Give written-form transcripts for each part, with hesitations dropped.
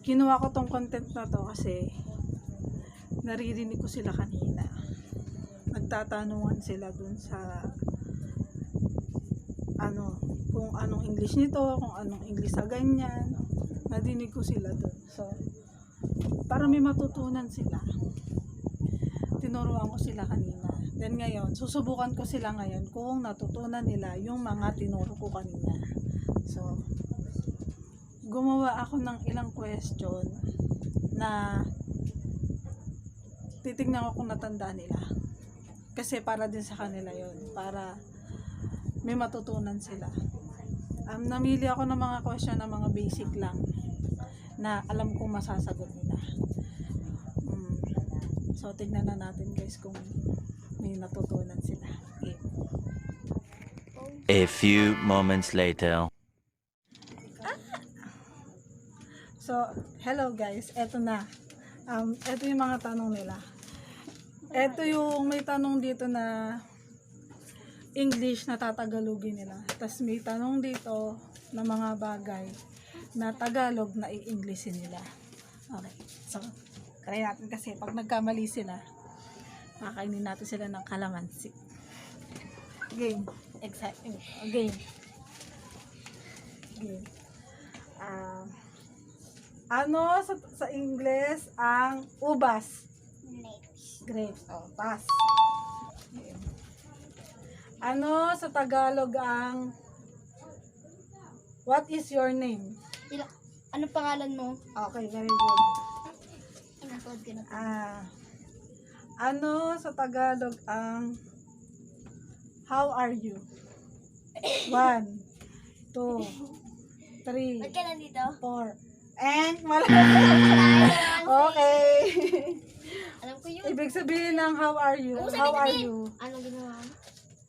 Kinuha ko tong content na to kasi naririnig ko sila kanina. Nagtatanungan sila dun sa kung anong English nito, kung anong English sa ganyan. Nadinig ko sila dun. So, para may matutunan sila. Tinuruan ko sila kanina. Then ngayon, susubukan ko sila ngayon kung natutunan nila yung mga tinuro ko kanina. So, gumawa ako ng ilang question na titignan ko kung natandaan nila. Kasi para din sa kanila yon, para may matutunan sila. Namili ako ng mga question na mga basic lang na alam kong masasagot nila. So, tignan na natin guys kung may natutunan sila. Okay. A few moments later. So, hello guys. Eto na. Eto yung mga tanong nila. Eto yung may tanong dito na English na tatagalogin nila. Tapos may tanong dito na mga bagay na Tagalog na i-Englishin nila. Okay. So, try natin kasi pag nagkamali sila, kakainin natin sila ng kalamansi. Game. Exciting. Game. Game. Ano sa English ang ubas? Grapes. Oh, pass. Okay. Ano sa Tagalog ang what is your name? Ano pangalan mo? Okay, very good. Inapod ka na. Ano sa Tagalog ang how are you? 1, 2, 3, Ba't ka nandito? 4. And wala. Okay. Alam ko yun. Ibig sabihin ng how are you? Oo, How are sabihin. you? Anong ginawa mo?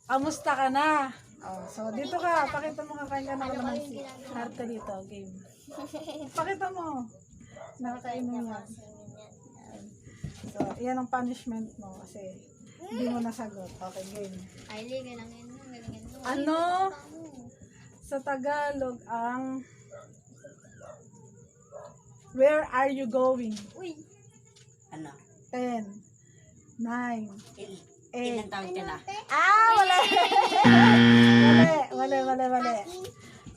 Amusta ka na? Oh, so dito ka, pakita mo kakain ka ng Ano ba yung kalamansi. ginagawa? Harap ka dito, game. Pakita mo. Nakakain mo yan. So, yan ang punishment mo kasi hindi mo nasagot. Okay, game. Ay, galangin mo. Galangin mo. Ano sa Tagalog ang where are you going? Uy. Ano? 10, 9, 8. Ilang taon ka na? Wala. Mali.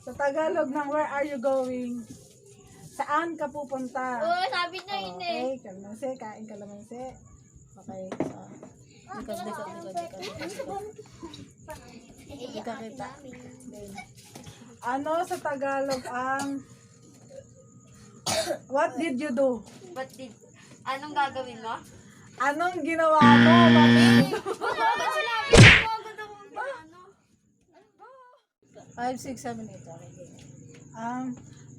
Sa Tagalog ng where are you going? Saan ka pupunta? Oo, sabi na yun eh. Okay, kalamansi, kain kalamansi. Okay, so. Likod. Hindi ka kita. Then, ano sa Tagalog ang what did you do? Anong gagawin mo? Anong ginawa mo? What did you do? Ba't sila? Agad ako ano? 5, 6, 7, 8. Okay.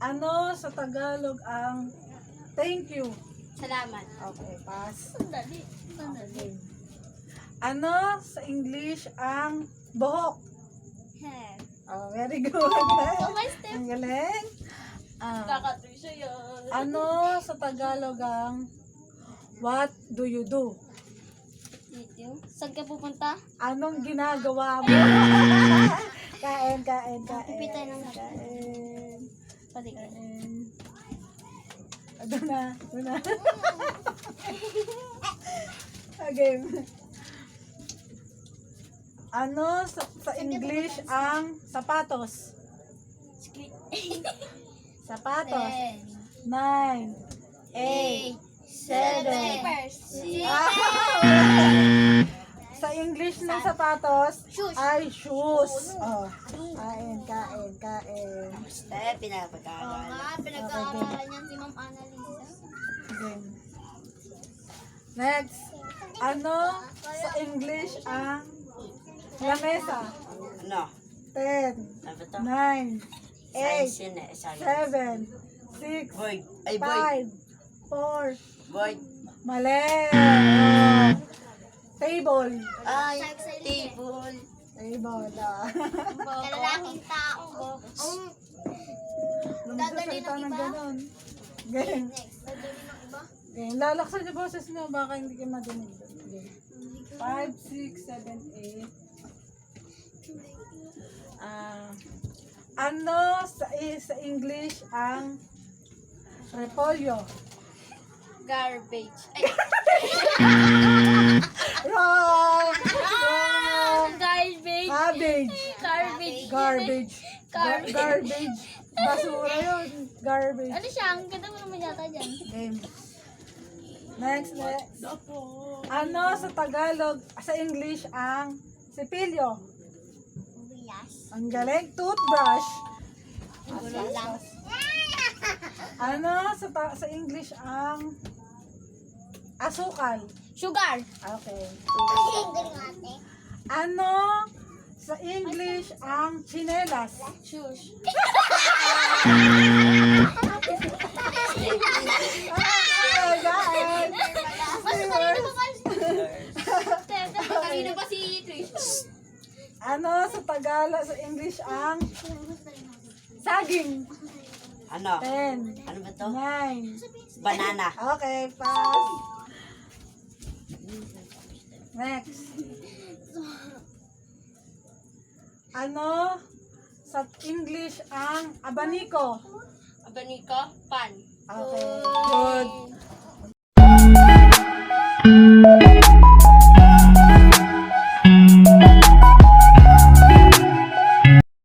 Ano sa Tagalog ang thank you? Salamat. Okay, pass. Sandali. Okay. Ano sa English ang buhok? Hair. Oh, very good. Oh, my step. Ang galing. Kakatrisya yun. Ano sa Tagalog ang what do you do? Video. Saan ka pupunta? Anong ginagawa mo? Kain. Pipitay ng Kain. Pati ka. Doon na. Okay. Ano sa English ang sapatos? Sapatos. 9, 8, 7. Sa English ng sapatos Shoes. ay shoes. Oh. Kain. Pinapagkakalan. Pinag-aaralan niyan si Ma'am Annalisa. Okay. Next. Ano sa English ang lamesa? Ano? 10, Ano to? 9, 8, Science yun eh. Science. 7, 6, Boy. Ay, boy. 5, 4. Boy. Mali. Oh. Table. Ay, table. Table. Kalalaking tao. Lumasalita ng ganun. Ganyan. Next. Dadali ng iba. Ganyan. Lalaksan yung boses nyo. Baka hindi kayo madinig. 5, 6, 7, 8. Ano sa English ang Repolyo. Garbage. Wrong! Wrong! Garbage. Cabbage. Garbage. Garbage. Garbage. Garbage. Basura yun. Garbage. Ano siya? Ang ganda mo naman yata dyan. Game. Next. Ano sa Tagalog, sa English ang sipilyo? Bilas. Ang galing. Toothbrush. Gulo lang. Ano sa English ang asukal? Sugar. Okay. Galing ate. Ano sa English ang chinelas? Shoes. Oh, guys. Kanina pa si Trish. Ano sa Tagalog, sa English ang saging? Ano? 10, Ano ba to? 9. Banana. Okay, pass. Next. Ano sa English ang abaniko? Abaniko, pan. Okay, good.